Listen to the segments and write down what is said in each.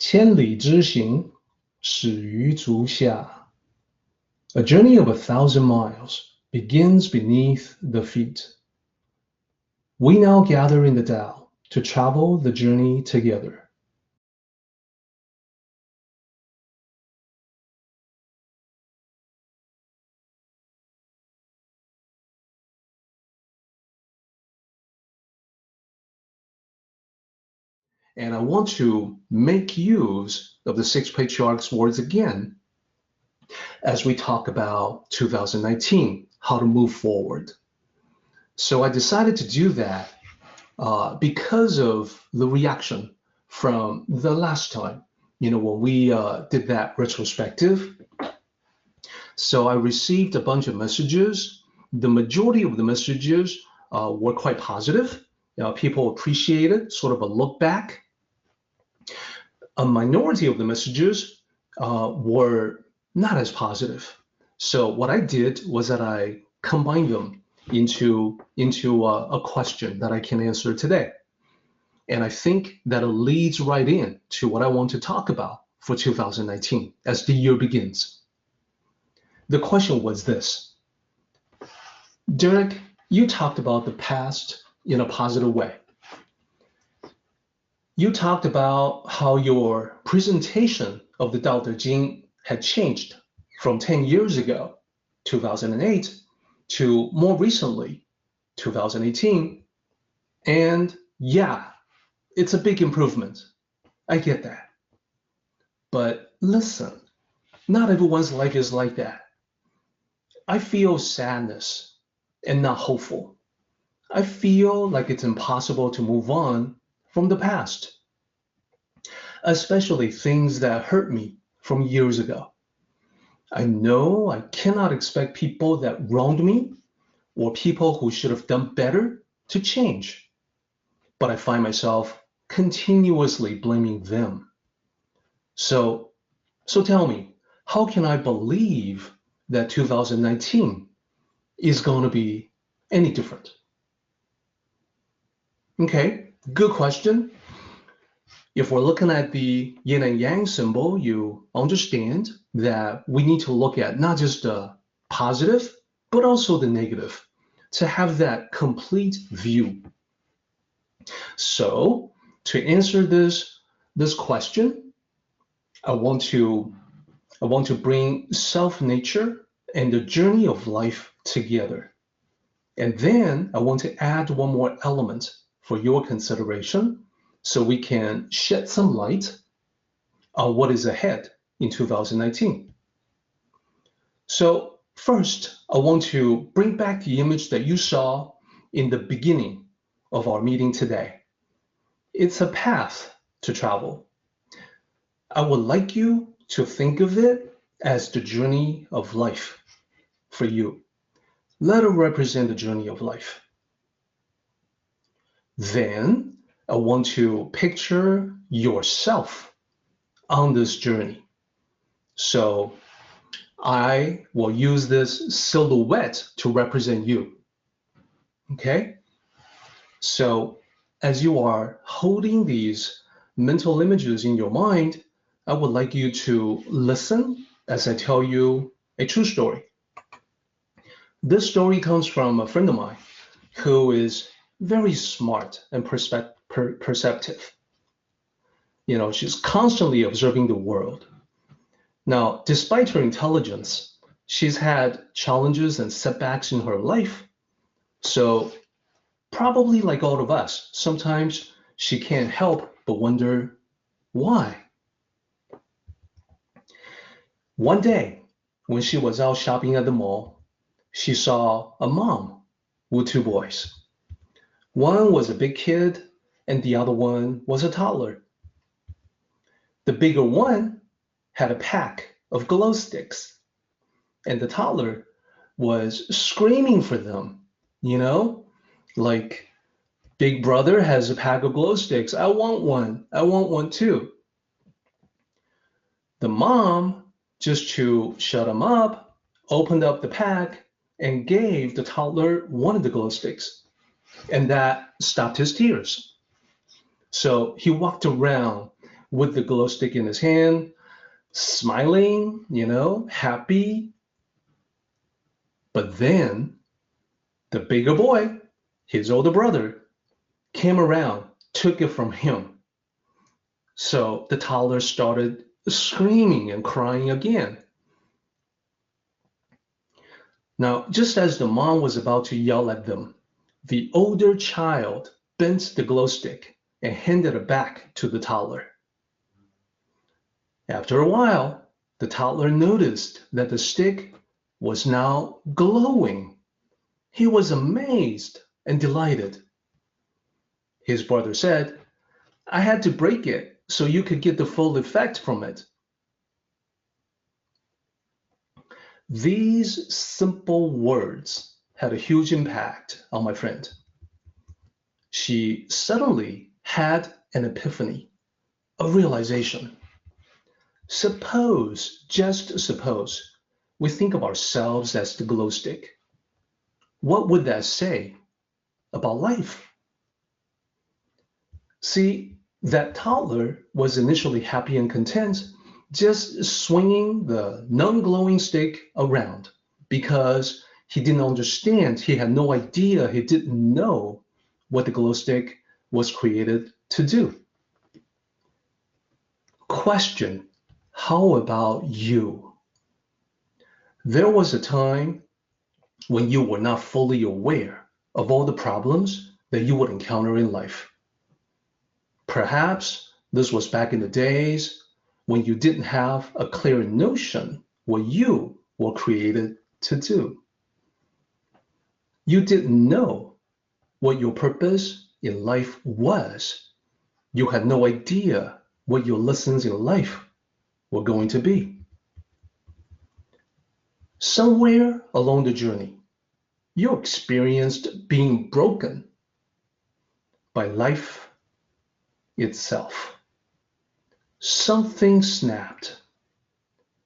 千里之行，始于足下. A journey of 1,000 miles begins beneath the feet. We now gather in the Tao to travel the journey together. And I want to make use of the six patriarchs' words again as we talk about 2019, how to move forward. So I decided to do that because of the reaction from the last time, when we did that retrospective. So I received a bunch of messages. The majority of the messages were quite positive. People appreciated sort of a look back. A minority of the messages were not as positive. So what I did was that I combined them into a question that I can answer today. And I think that it leads right in to what I want to talk about for 2019 as the year begins. The question was this: Derek, you talked about the past in a positive way. You talked about how your presentation of the Tao Te Ching had changed from 10 years ago, 2008, to more recently, 2018. And yeah, it's a big improvement. I get that. But listen, not everyone's life is like that. I feel sadness and not hopeful. I feel like it's impossible to move on from the past, especially things that hurt me from years ago. I know I cannot expect people that wronged me or people who should have done better to change, but I find myself continuously blaming them. So tell me, how can I believe that 2019 is going to be any different? Okay, good question. If we're looking at the yin and yang symbol, you understand that we need to look at not just the positive, but also the negative to have that complete view. So to answer this question, I want to bring self-nature and the journey of life together. And then I want to add one more element for your consideration so we can shed some light on what is ahead in 2019. So first, I want to bring back the image that you saw in the beginning of our meeting today. It's a path to travel. I would like you to think of it as the journey of life for you. Let it represent the journey of life. Then I want to picture yourself on this journey. So I will use this silhouette to represent you. Okay? So as you are holding these mental images in your mind, I would like you to listen as I tell you a true story. This story comes from a friend of mine who is very smart and perceptive. She's constantly observing the world. Now, despite her intelligence, she's had challenges and setbacks in her life. So probably like all of us, sometimes she can't help but wonder why. One day, when she was out shopping at the mall, she saw a mom with two boys. One was a big kid and the other one was a toddler. The bigger one had a pack of glow sticks and the toddler was screaming for them, like big brother has a pack of glow sticks. I want one too. The mom, just to shut him up, opened up the pack and gave the toddler one of the glow sticks. And that stopped his tears. So he walked around with the glow stick in his hand, smiling, happy. But then the bigger boy, his older brother, came around, took it from him. So the toddler started screaming and crying again. Now, just as the mom was about to yell at them, the older child bent the glow stick and handed it back to the toddler. After a while, the toddler noticed that the stick was now glowing. He was amazed and delighted. His brother said, "I had to break it so you could get the full effect from it." These simple words had a huge impact on my friend. She suddenly had an epiphany, a realization. Just suppose, we think of ourselves as the glow stick. What would that say about life? See, that toddler was initially happy and content, just swinging the non-glowing stick around because he didn't understand, he had no idea, he didn't know what the glow stick was created to do. Question, how about you? There was a time when you were not fully aware of all the problems that you would encounter in life. Perhaps this was back in the days when you didn't have a clear notion what you were created to do. You didn't know what your purpose in life was. You had no idea what your lessons in life were going to be. Somewhere along the journey, you experienced being broken by life itself. Something snapped.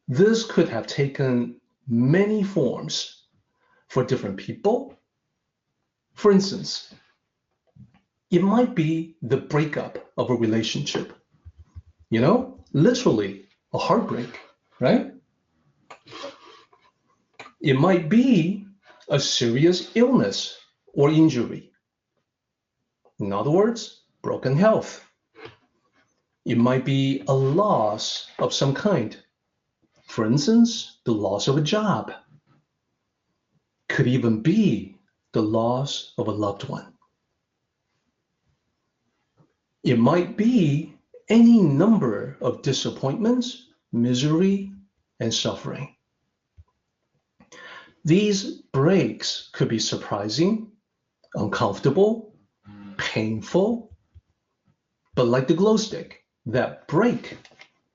This could have taken many forms for different people. For instance, it might be the breakup of a relationship. Literally a heartbreak, right? It might be a serious illness or injury. In other words, broken health. It might be a loss of some kind. For instance, the loss of a job. Could even be the loss of a loved one. It might be any number of disappointments, misery, and suffering. These breaks could be surprising, uncomfortable, painful, but like the glow stick, that break,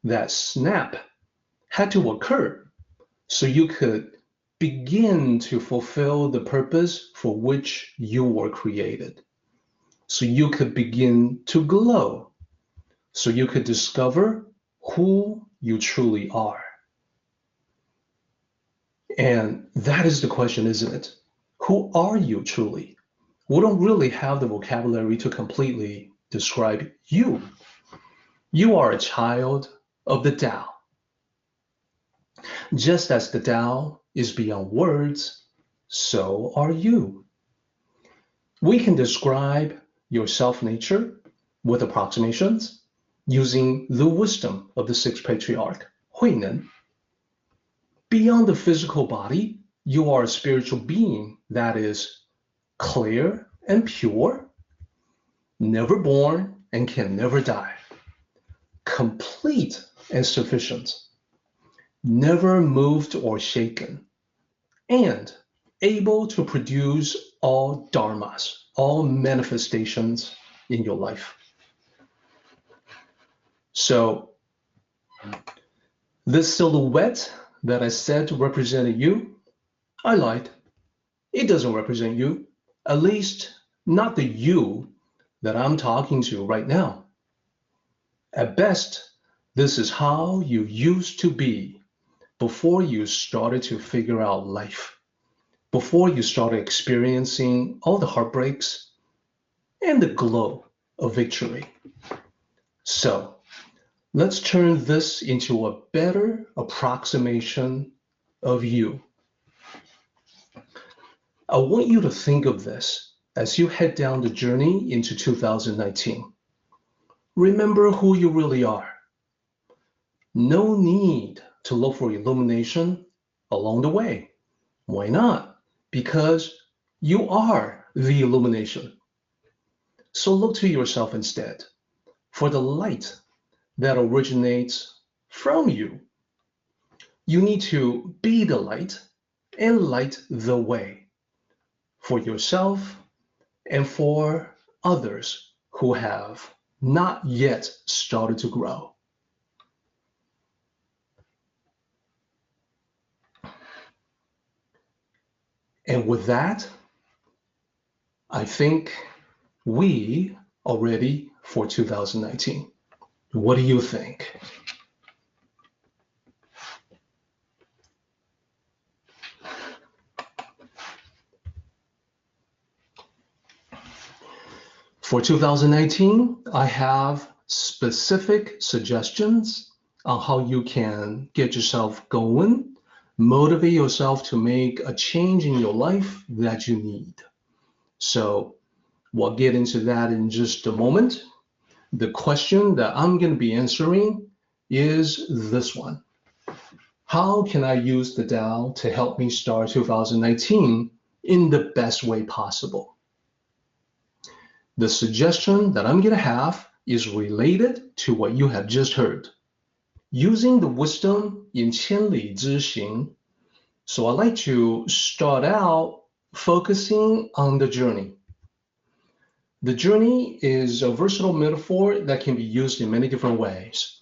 that snap had to occur so you could begin to fulfill the purpose for which you were created. So you could begin to glow, so you could discover who you truly are. And that is the question, isn't it? Who are you truly? We don't really have the vocabulary to completely describe you. You are a child of the Tao. Just as the Tao is beyond words, so are you. We can describe your self-nature with approximations using the wisdom of the sixth patriarch, Huineng. Beyond the physical body, you are a spiritual being that is clear and pure, never born and can never die, complete and sufficient, never moved or shaken, and able to produce all dharmas, all manifestations in your life. So this silhouette that I said represented you, I lied. It doesn't represent you, at least not the you that I'm talking to right now. At best, this is how you used to be before you started to figure out life, before you started experiencing all the heartbreaks and the glow of victory. So, Let's turn this into a better approximation of you. I want you to think of this as you head down the journey into 2019. Remember who you really are. No need to look for illumination along the way. Why not? Because you are the illumination. So look to yourself instead for the light that originates from you. You need to be the light and light the way for yourself and for others who have not yet started to grow. And with that, I think we are ready for 2019. What do you think? For 2019, I have specific suggestions on how you can get yourself going, motivate yourself to make a change in your life that you need. So we'll get into that in just a moment. The question that I'm going to be answering is this one. How can I use the Tao to help me start 2019 in the best way possible? The suggestion that I'm going to have is related to what you have just heard. Using the wisdom in 千里之行, so I like to start out focusing on the journey. The journey is a versatile metaphor that can be used in many different ways.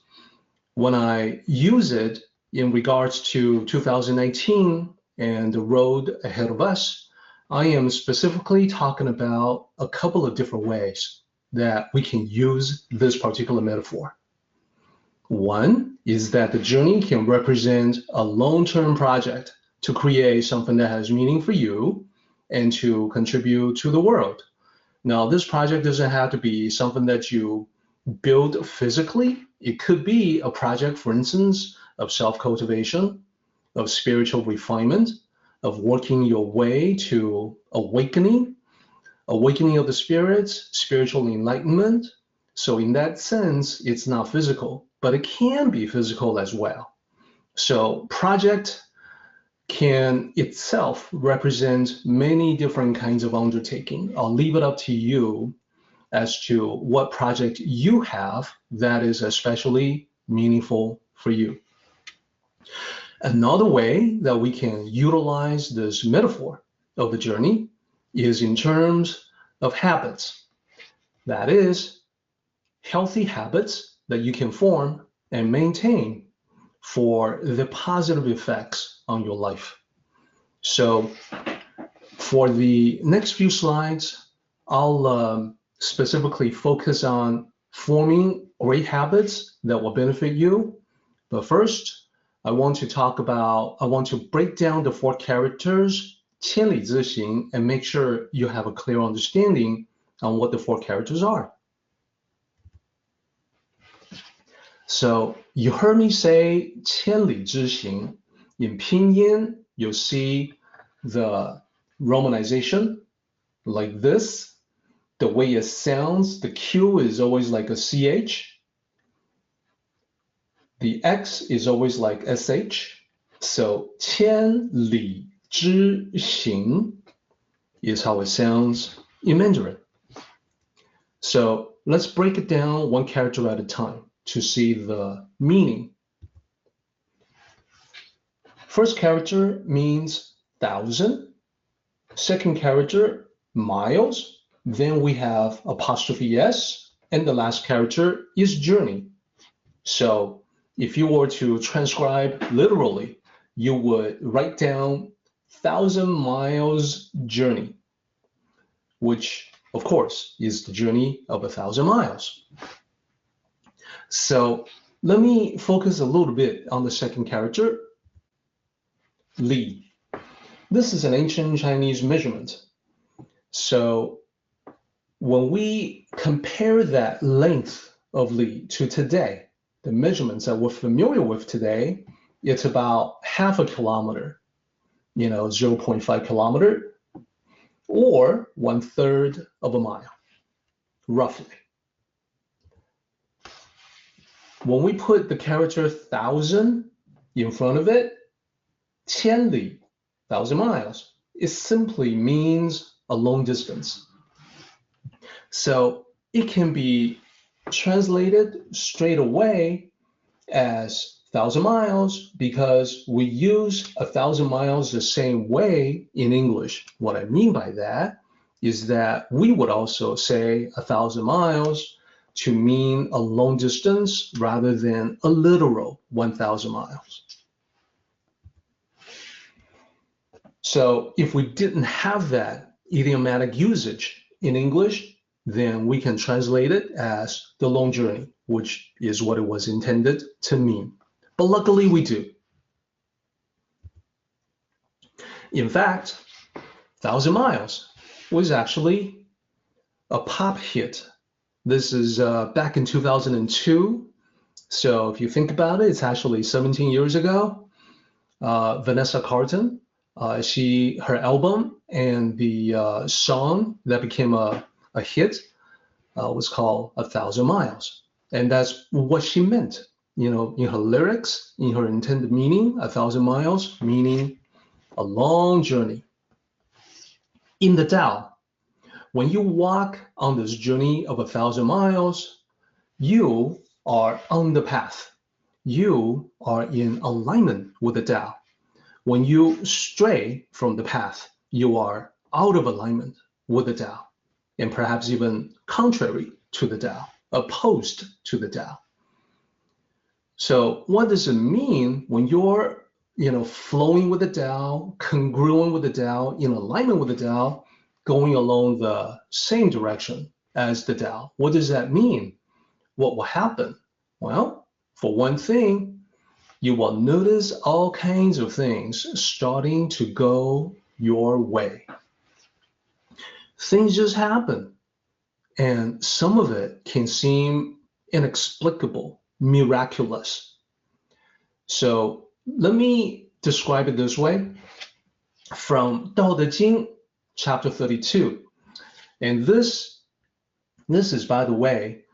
When I use it in regards to 2019 and the road ahead of us, I am specifically talking about a couple of different ways that we can use this particular metaphor. One is that the journey can represent a long-term project to create something that has meaning for you and to contribute to the world. Now, this project doesn't have to be something that you build physically. It could be a project, for instance, of self-cultivation, of spiritual refinement, of working your way to awakening of the spirits, spiritual enlightenment. So in that sense, it's not physical, but it can be physical as well. So project can itself represent many different kinds of undertaking. I'll leave it up to you as to what project you have that is especially meaningful for you. Another way that we can utilize this metaphor of the journey is in terms of habits. That is, healthy habits that you can form and maintain for the positive effects on your life. So for the next few slides, I'll specifically focus on forming great habits that will benefit you. But first, I want to break down the 4 characters, 千里之行, and make sure you have a clear understanding on what the 4 characters are. So you heard me say 千里之行. In pinyin, you'll see the romanization like this. The way it sounds, the Q is always like a CH. The X is always like SH. So 千里之行 is how it sounds in Mandarin. So let's break it down one character at a time to see the meaning. First character means 1,000. Second character, miles. Then we have apostrophe S, and the last character is journey. So if you were to transcribe literally, you would write down 1,000 miles journey, which of course is the journey of 1,000 miles. So let me focus a little bit on the second character, li. This is an ancient Chinese measurement. So when we compare that length of li to today, the measurements that we're familiar with today, it's about half a kilometer, 0.5 kilometer, or 1/3 of a mile, roughly. When we put the character 1,000 in front of it, 千里, 1,000 miles, it simply means a long distance. So it can be translated straight away as 1,000 miles because we use 1,000 miles the same way in English. What I mean by that is that we would also say 1,000 miles to mean a long distance rather than a literal 1,000 miles. So if we didn't have that idiomatic usage in English, then we can translate it as the long journey, which is what it was intended to mean. But luckily we do. In fact, 1,000 miles was actually a pop hit. This is back in 2002. So if you think about it, it's actually 17 years ago. Vanessa Carlton, her album and the song that became a hit was called 1,000 Miles. And that's what she meant, in her lyrics, in her intended meaning, 1,000 miles, meaning a long journey. In the Tao, when you walk on this journey of 1,000 miles, you are on the path. You are in alignment with the Tao. When you stray from the path, you are out of alignment with the Tao, and perhaps even contrary to the Tao, opposed to the Tao. So what does it mean when you're, flowing with the Tao, congruent with the Tao, in alignment with the Tao, going along the same direction as the Tao? What does that mean? What will happen? Well, for one thing, you will notice all kinds of things starting to go your way. Things just happen, and some of it can seem inexplicable, miraculous. So let me describe it this way from Tao Te Ching, chapter 32. And this is, by the way,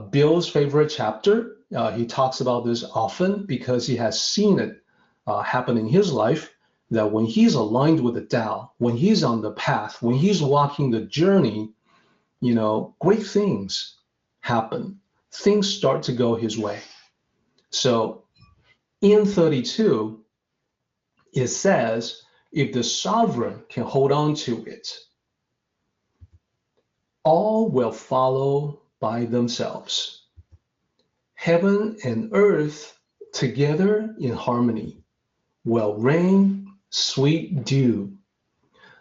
Bill's favorite chapter. He talks about this often because he has seen it happen in his life, that when he's aligned with the Tao, when he's on the path, when he's walking the journey, great things happen. Things start to go his way. So in 32, it says, if the sovereign can hold on to it, all will follow by themselves. Heaven and earth together in harmony will rain sweet dew.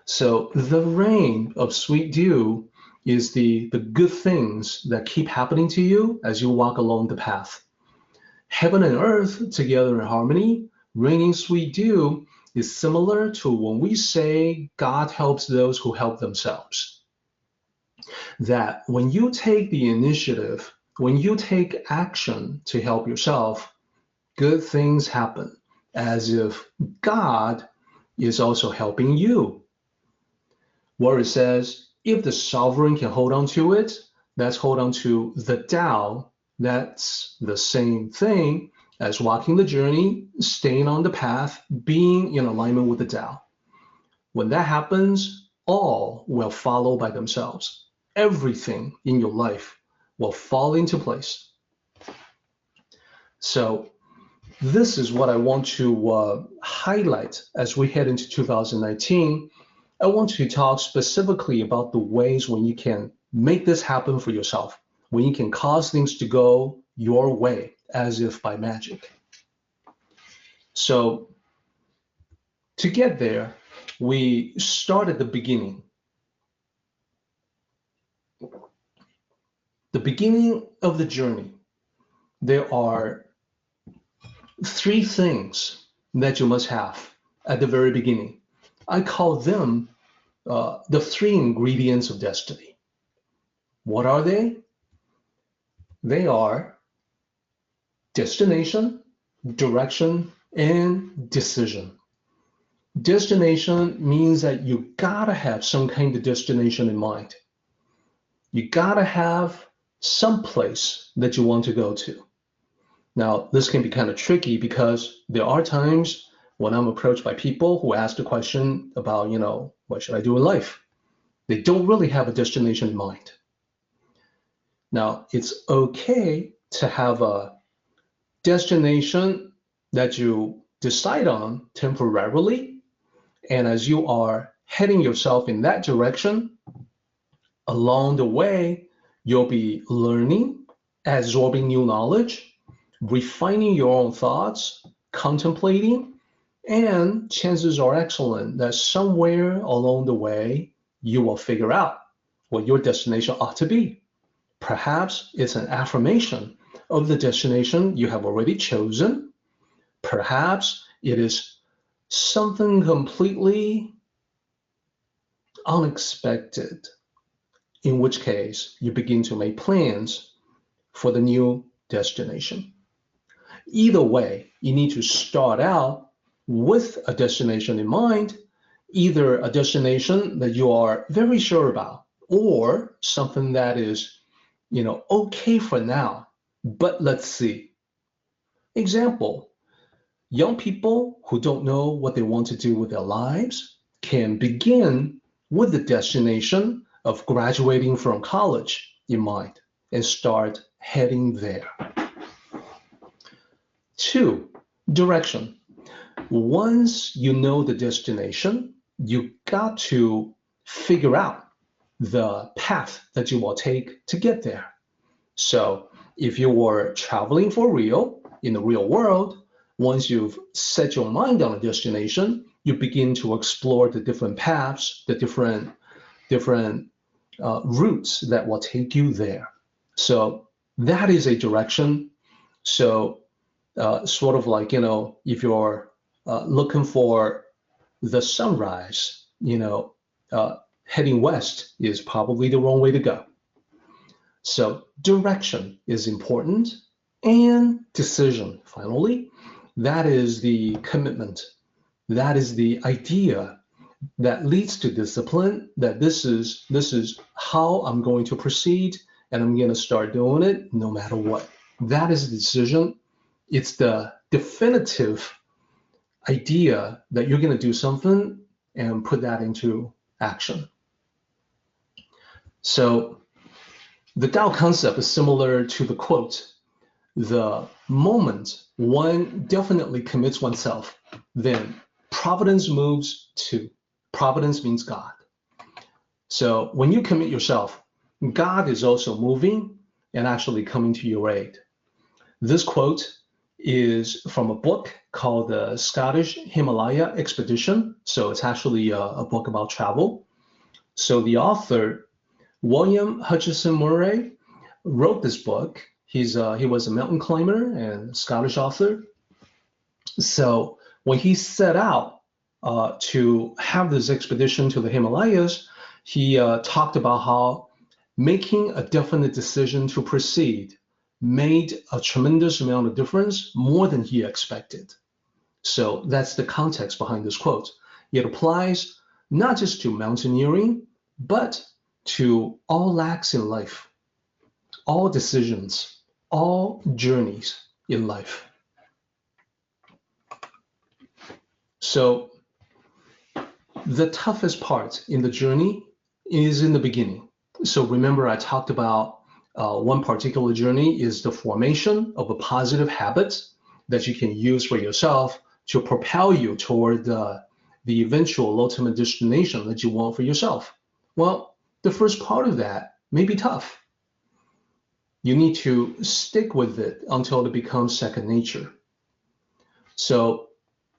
So the rain of sweet dew is the good things that keep happening to you as you walk along the path. Heaven and earth together in harmony, raining sweet dew, is similar to when we say God helps those who help themselves. That when you take the initiative, when you take action to help yourself, good things happen, as if God is also helping you. Where it says, if the sovereign can hold on to it, let's hold on to the Tao. That's the same thing as walking the journey, staying on the path, being in alignment with the Tao. When that happens, all will follow by themselves. Everything in your life will fall into place. So this is what I want to highlight as we head into 2019. I want to talk specifically about the ways when you can make this happen for yourself, when you can cause things to go your way as if by magic. So to get there, we start at the beginning. The beginning of the journey. There are 3 things that you must have at the very beginning. I call them the 3 ingredients of destiny. What are they? They are destination, direction, and decision. Destination means that you gotta have some kind of destination in mind. You gotta have some place that you want to go to. Now, this can be kind of tricky because there are times when I'm approached by people who ask the question about, what should I do in life? They don't really have a destination in mind. Now, it's okay to have a destination that you decide on temporarily, and as you are heading yourself in that direction, along the way, you'll be learning, absorbing new knowledge, refining your own thoughts, contemplating, and chances are excellent that somewhere along the way, you will figure out what your destination ought to be. Perhaps it's an affirmation of the destination you have already chosen. Perhaps it is something completely unexpected, in which case you begin to make plans for the new destination. Either way, you need to start out with a destination in mind, either a destination that you are very sure about or something that is, okay for now, but let's see. Example, young people who don't know what they want to do with their lives can begin with the destination of graduating from college in mind and start heading there. 2, direction. Once you know the destination, you got to figure out the path that you will take to get there. So if you were traveling for real, in the real world, once you've set your mind on a destination, you begin to explore the different paths, the different routes that will take you there. So that is a direction. So sort of like, if you're looking for the sunrise, heading west is probably the wrong way to go. So direction is important, and decision, finally, that is the commitment. That is the idea that leads to discipline, that this is how I'm going to proceed, and I'm going to start doing it no matter what. That is the decision. It's the definitive idea that you're going to do something and put that into action. So the Tao concept is similar to the quote. The moment one definitely commits oneself, then providence moves too. Providence means God. So when you commit yourself, God is also moving and actually coming to your aid. This quote is from a book called the Scottish Himalaya Expedition. So it's actually a book about travel. So the author, William Hutchison Murray, wrote this book. He was a mountain climber and Scottish author. So when he set out to have this expedition to the Himalayas, he talked about how making a definite decision to proceed made a tremendous amount of difference, more than he expected. So that's the context behind this quote. It applies not just to mountaineering, but to all acts in life, all decisions, all journeys in life. So the toughest part in the journey is in the beginning. So remember, I talked about one particular journey is the formation of a positive habit that you can use for yourself to propel you toward the eventual ultimate destination that you want for yourself. Well, the first part of that may be tough. You need to stick with it until it becomes second nature. So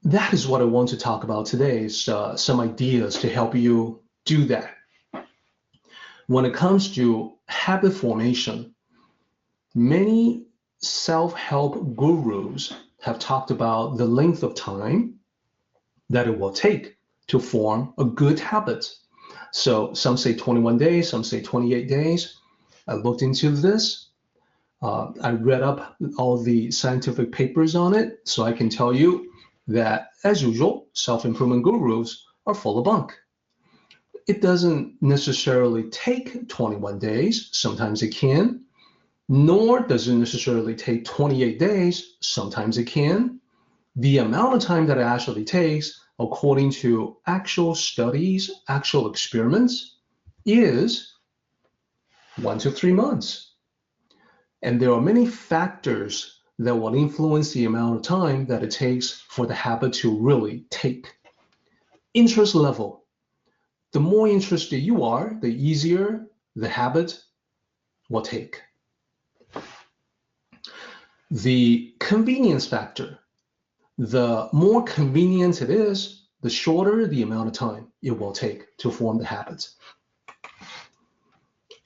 that is what I want to talk about today, is some ideas to help you do that. When it comes to habit formation, many self-help gurus have talked about the length of time that it will take to form a good habit. So some say 21 days, some say 28 days. I looked into this. I read up all the scientific papers on it, so I can tell you that, as usual, self-improvement gurus are full of bunk. It doesn't necessarily take 21 days. Sometimes it can. Nor does it necessarily take 28 days. Sometimes it can. The amount of time that it actually takes, according to actual studies, actual experiments, is 1 to 3 months. And there are many factors that will influence the amount of time that it takes for the habit to really take. Interest level. The more interested you are, the easier the habit will take. The convenience factor. The more convenient it is, the shorter the amount of time it will take to form the habit.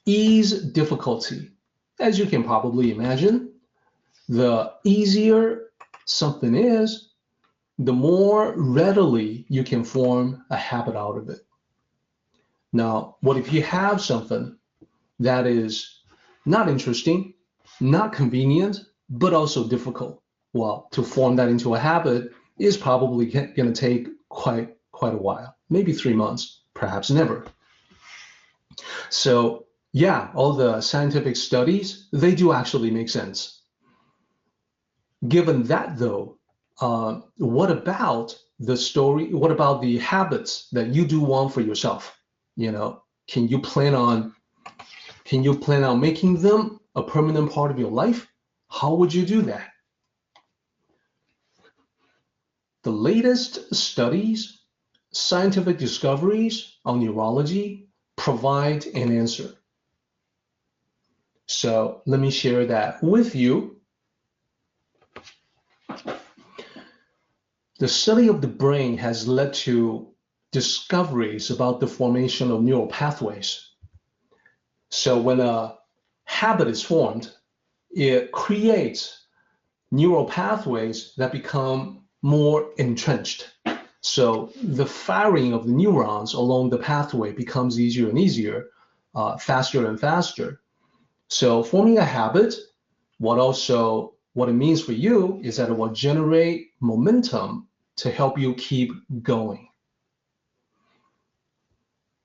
Ease difficulty. As you can probably imagine, the easier something is, the more readily you can form a habit out of it. Now, what if you have something that is not interesting, not convenient, but also difficult? Well, to form that into a habit is probably going to take quite a while, maybe 3 months, perhaps never. So yeah, all the scientific studies, they do actually make sense. Given that though, what about the story? What about the habits that you do want for yourself? Can you plan on making them a permanent part of your life? How would you do that? The latest studies, scientific discoveries on neurology provide an answer. So let me share that with you. The study of the brain has led to discoveries about the formation of neural pathways. So when a habit is formed, it creates neural pathways that become more entrenched. So the firing of the neurons along the pathway becomes easier and easier, faster and faster. So forming a habit, what it means for you is that it will generate momentum to help you keep going.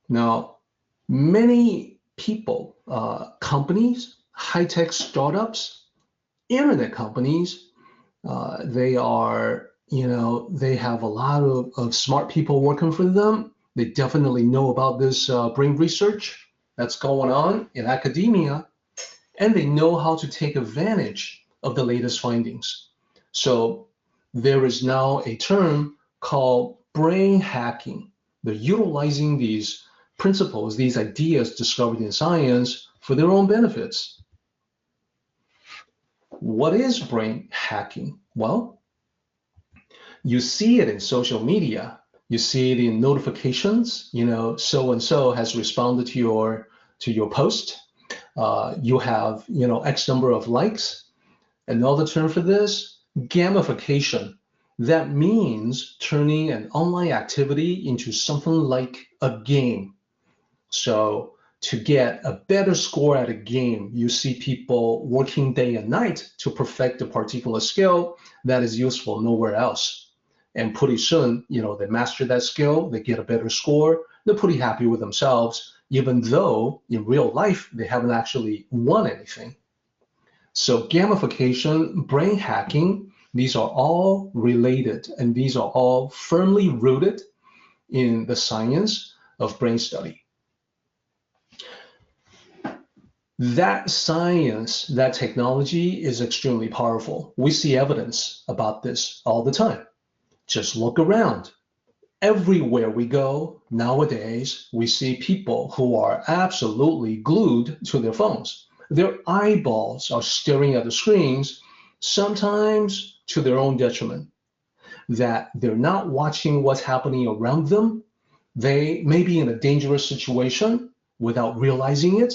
Now, many people, companies, high-tech startups, internet companies, they have a lot of smart people working for them. They definitely know about this brain research that's going on in academia, and they know how to take advantage of the latest findings. So there is now a term called brain hacking. They're utilizing these principles, these ideas discovered in science for their own benefits. What is brain hacking? Well, you see it in social media. You see it in notifications. So-and-so has responded to your post. You have, X number of likes. Another term for this, gamification. That means turning an online activity into something like a game. So to get a better score at a game, you see people working day and night to perfect a particular skill that is useful nowhere else. And pretty soon, they master that skill, they get a better score, they're pretty happy with themselves, even though in real life, they haven't actually won anything. So gamification, brain hacking, these are all related, and these are all firmly rooted in the science of brain study. That science, that technology is extremely powerful. We see evidence about this all the time. Just look around. Everywhere we go nowadays, we see people who are absolutely glued to their phones. Their eyeballs are staring at the screens, sometimes to their own detriment, that they're not watching what's happening around them. They may be in a dangerous situation without realizing it.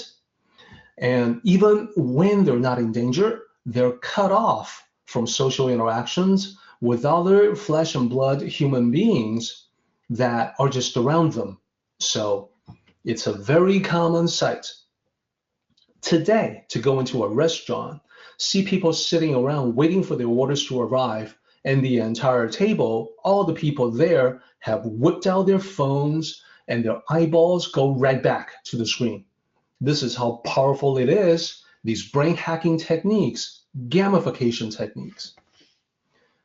And even when they're not in danger, they're cut off from social interactions with other flesh and blood human beings that are just around them. So it's a very common sight. Today, to go into a restaurant, see people sitting around waiting for their orders to arrive, and the entire table, all the people there have whipped out their phones and their eyeballs go right back to the screen. This is how powerful it is, these brain hacking techniques, gamification techniques.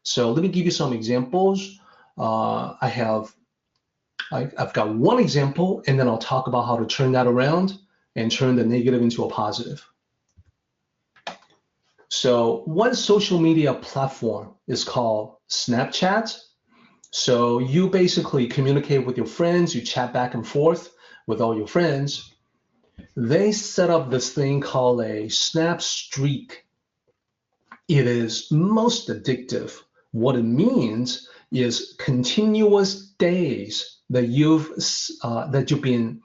So let me give you some examples. I've got one example, and then I'll talk about how to turn that around and turn the negative into a positive. So one social media platform is called Snapchat. So you basically communicate with your friends, you chat back and forth with all your friends. They set up this thing called a Snap Streak. It is most addictive. What it means is continuous days that you've been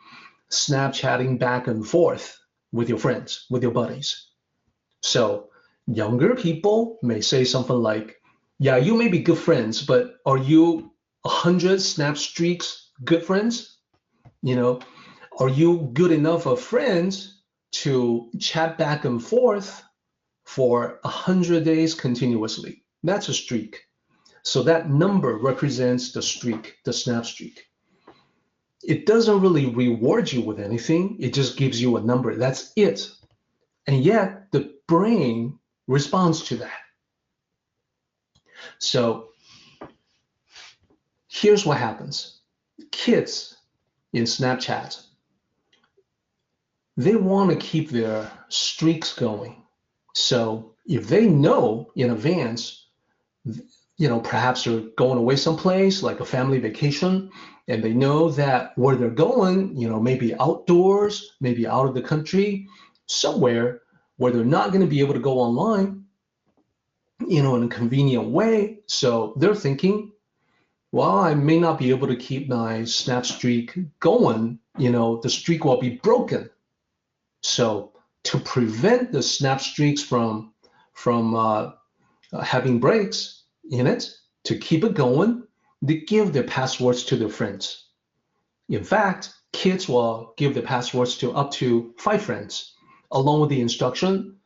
Snapchatting back and forth with your friends, with your buddies. So younger people may say something like, yeah, you may be good friends, but are you 100 Snap Streaks good friends? You know, are you good enough of friends to chat back and forth for 100 days continuously? That's a streak. So that number represents the streak, the Snap Streak. It doesn't really reward you with anything. It just gives you a number. That's it. And yet the brain responds to that. So here's what happens. Kids in Snapchat, they want to keep their streaks going. So if they know in advance, perhaps they're going away someplace like a family vacation, and they know that where they're going, maybe outdoors, maybe out of the country, somewhere where they're not going to be able to go online, in a convenient way. So they're thinking, well, I may not be able to keep my Snap Streak going, the streak will be broken. So to prevent the Snap Streaks from having breaks in it, to keep it going, they give their passwords to their friends. In fact, kids will give their passwords to up to 5 friends, along with the instruction,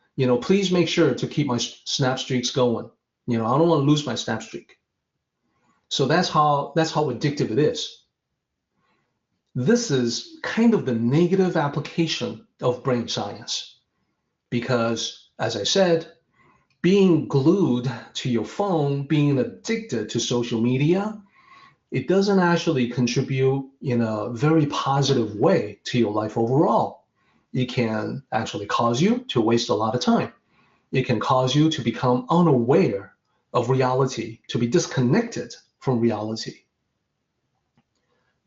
please make sure to keep my Snap Streaks going. I don't want to lose my Snap Streak. So that's how addictive it is. This is kind of the negative application of brain science, because, as I said, being glued to your phone, being addicted to social media, it doesn't actually contribute in a very positive way to your life overall. It can actually cause you to waste a lot of time. It can cause you to become unaware of reality, to be disconnected from reality.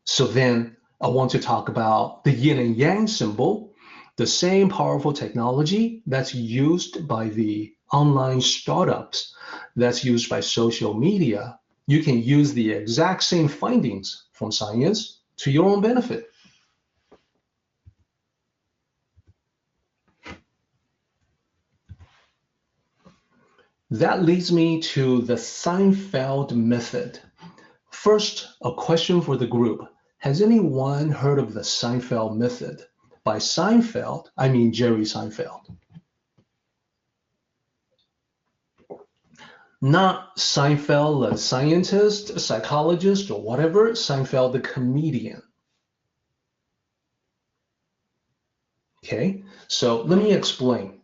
So then I want to talk about the yin and yang symbol, the same powerful technology that's used by the online startups, that's used by social media. You can use the exact same findings from science to your own benefit. That leads me to the Seinfeld Method. First, a question for the group. Has anyone heard of the Seinfeld Method? By Seinfeld, I mean Jerry Seinfeld. Not Seinfeld, a scientist, a psychologist, or whatever. Seinfeld, the comedian. Okay, so let me explain.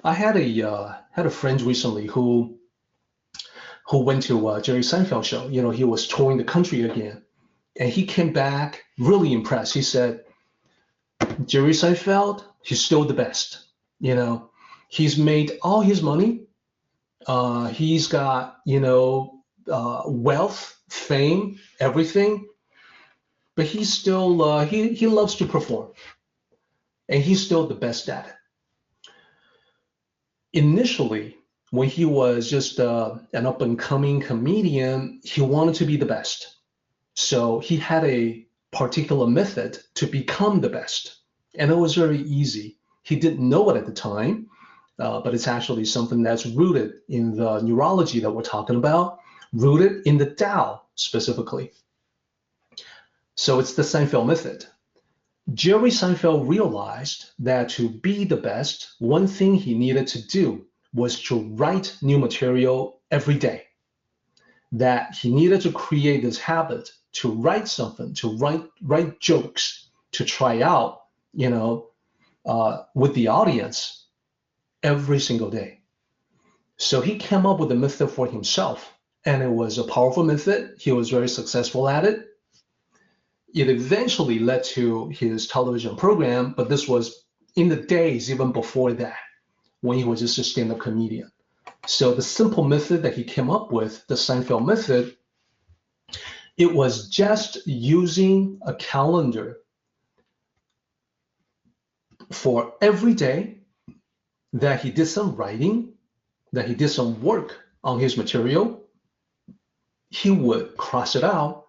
I had a friend recently who went to a Jerry Seinfeld show. He was touring the country again, and he came back really impressed. He said, Jerry Seinfeld, he's still the best. He's made all his money. He's got, wealth, fame, everything, but he's still, he loves to perform, and he's still the best at it. Initially, when he was just an up-and-coming comedian, he wanted to be the best. So he had a particular method to become the best, and it was very easy. He didn't know it at the time, but it's actually something that's rooted in the neurology that we're talking about, rooted in the Tao specifically. So it's the Seinfeld Method. Jerry Seinfeld realized that to be the best, one thing he needed to do was to write new material every day. That he needed to create this habit to write something, to write jokes, to try out, with the audience every single day. So he came up with a method for himself, and it was a powerful method. He was very successful at it. It eventually led to his television program, but this was in the days even before that, when he was just a stand-up comedian. So the simple method that he came up with, the Seinfeld method, it was just using a calendar for every day that he did some writing, that he did some work on his material. He would cross it out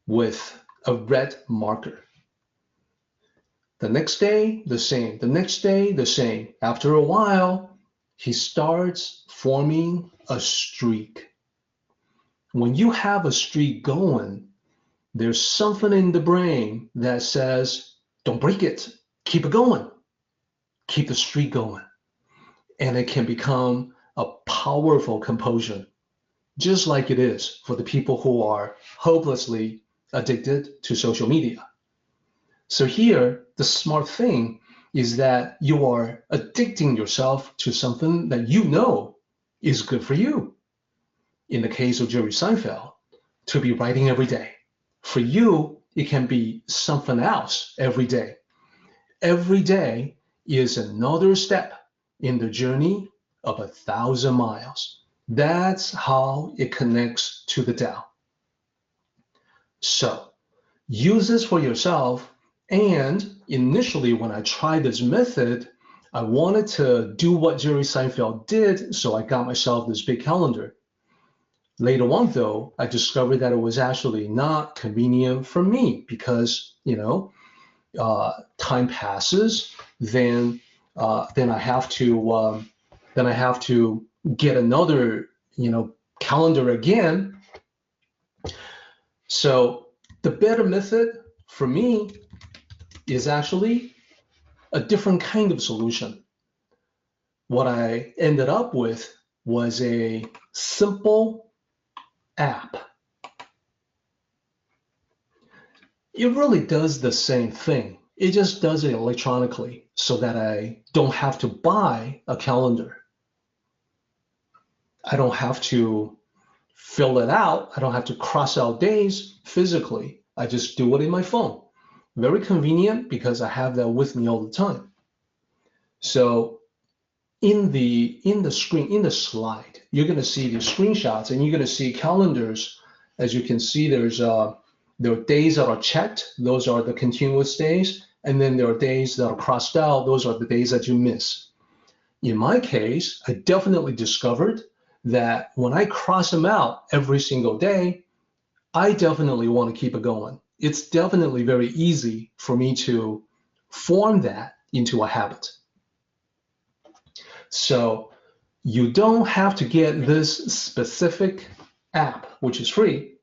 with a red marker. The next day, the same. The next day, the same. After a while, he starts forming a streak. When you have a streak going, there's something in the brain that says, don't break it. Keep it going. Keep the streak going. And it can become a powerful compulsion, just like it is for the people who are hopelessly addicted to social media. So here, the smart thing is that you are addicting yourself to something that you know is good for you. In the case of Jerry Seinfeld, to be writing every day. For you, it can be something else every day. Every day is another step in the journey of 1,000 miles. That's how it connects to the Tao. So use this for yourself. And initially, when I tried this method, I wanted to do what Jerry Seinfeld did, so I got myself this big calendar. Later on, though, I discovered that it was actually not convenient for me because, time passes, then I have to get another, calendar again. So the better method for me is actually a different kind of solution. What I ended up with was a simple app. It really does the same thing. It just does it electronically so that I don't have to buy a calendar. I don't have to fill it out. I don't have to cross out days physically. I just do it in my phone. Very convenient because I have that with me all the time. So in the slide, you're going to see the screenshots and you're going to see calendars. As you can see, there are days that are checked. Those are the continuous days. And then there are days that are crossed out. Those are the days that you miss. In my case, I definitely discovered that when I cross them out every single day, I definitely want to keep it going. It's definitely very easy for me to form that into a habit. So you don't have to get this specific app, which is free.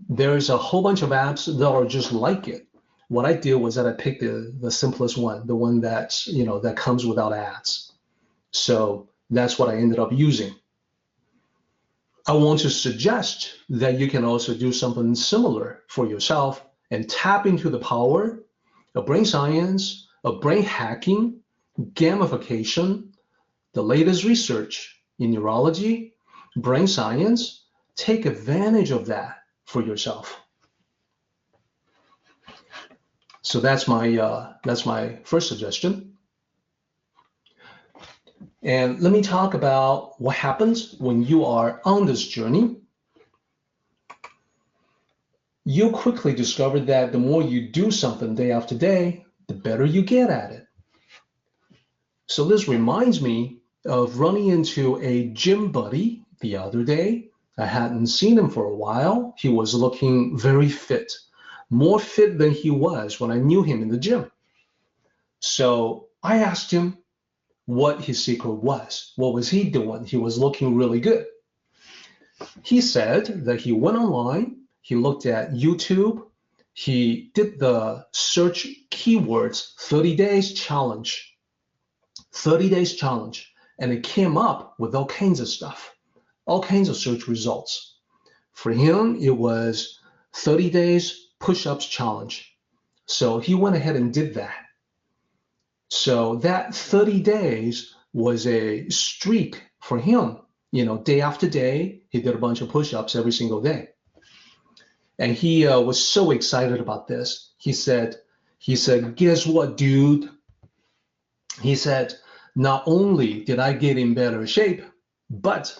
There's a whole bunch of apps that are just like it. What I did was that I picked the simplest one, the one that's, that comes without ads. So that's what I ended up using. I want to suggest that you can also do something similar for yourself and tap into the power of brain science, of brain hacking, gamification, the latest research in neurology, brain science. Take advantage of that for yourself. So that's my first suggestion. And let me talk about what happens when you are on this journey. You'll quickly discover that the more you do something day after day, the better you get at it. So this reminds me of running into a gym buddy the other day. I hadn't seen him for a while. He was looking very fit, more fit than he was when I knew him in the gym. So I asked him what his secret was. What was he doing? He was looking really good. He said that he went online, he looked at YouTube, he did the search keywords 30 days challenge, 30 days challenge, and it came up with all kinds of stuff, all kinds of search results. For him, it was 30 days push-ups challenge. So he went ahead and did that. So that 30 days was a streak for him. Day after day, he did a bunch of push-ups every single day. And he was so excited about this. He said, guess what, dude? He said, not only did I get in better shape, but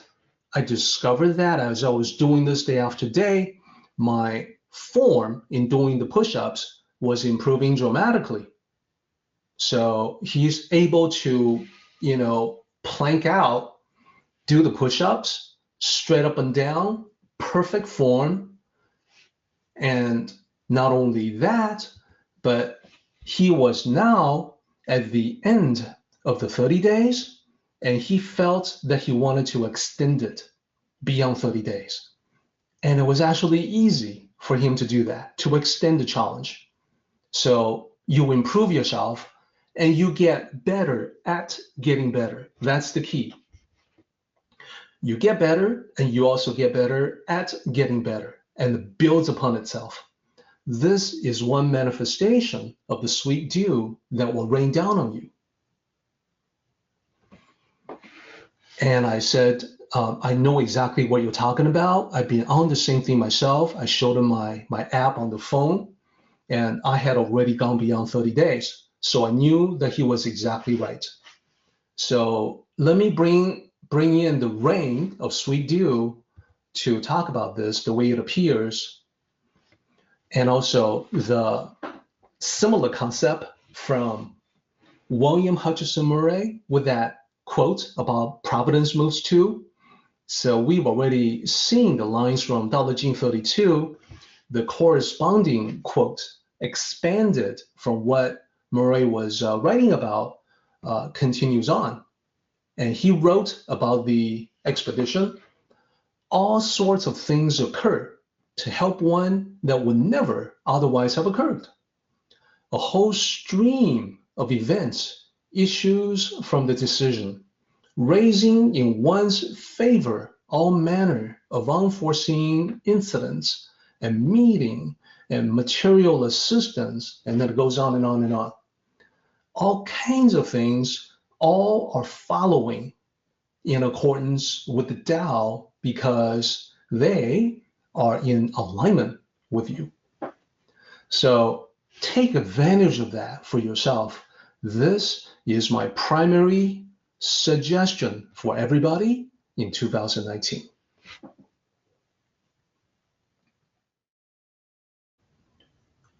I discovered that as I was doing this day after day, my form in doing the push-ups was improving dramatically. So he's able to, plank out, do the push-ups, straight up and down, perfect form. And not only that, but he was now at the end of the 30 days, and he felt that he wanted to extend it beyond 30 days. And it was actually easy for him to do that, to extend the challenge. So you improve yourself and you get better at getting better. That's the key. You get better and you also get better at getting better, and it builds upon itself. This is one manifestation of the sweet dew that will rain down on you. And I said, I know exactly what you're talking about. I've been on the same thing myself. I showed him my app on the phone, and I had already gone beyond 30 days. So I knew that he was exactly right. So let me bring in the rain of sweet dew to talk about this, the way it appears, and also the similar concept from William Hutchinson Murray with that quote about Providence moves too. So we've already seen the lines from Tao Te Ching 32, the corresponding quote expanded from what Murray was writing about, continues on. And he wrote about the expedition. All sorts of things occur to help one that would never otherwise have occurred. A whole stream of events issues from the decision, raising in one's favor all manner of unforeseen incidents and meeting and material assistance, and then it goes on and on and on. All kinds of things, all are following in accordance with the Tao because they are in alignment with you. So take advantage of that for yourself. This is my primary suggestion for everybody in 2019.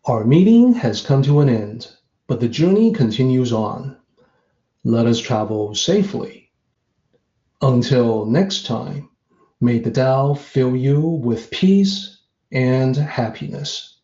Our meeting has come to an end, but the journey continues on. Let us travel safely. Until next time, may the Tao fill you with peace and happiness.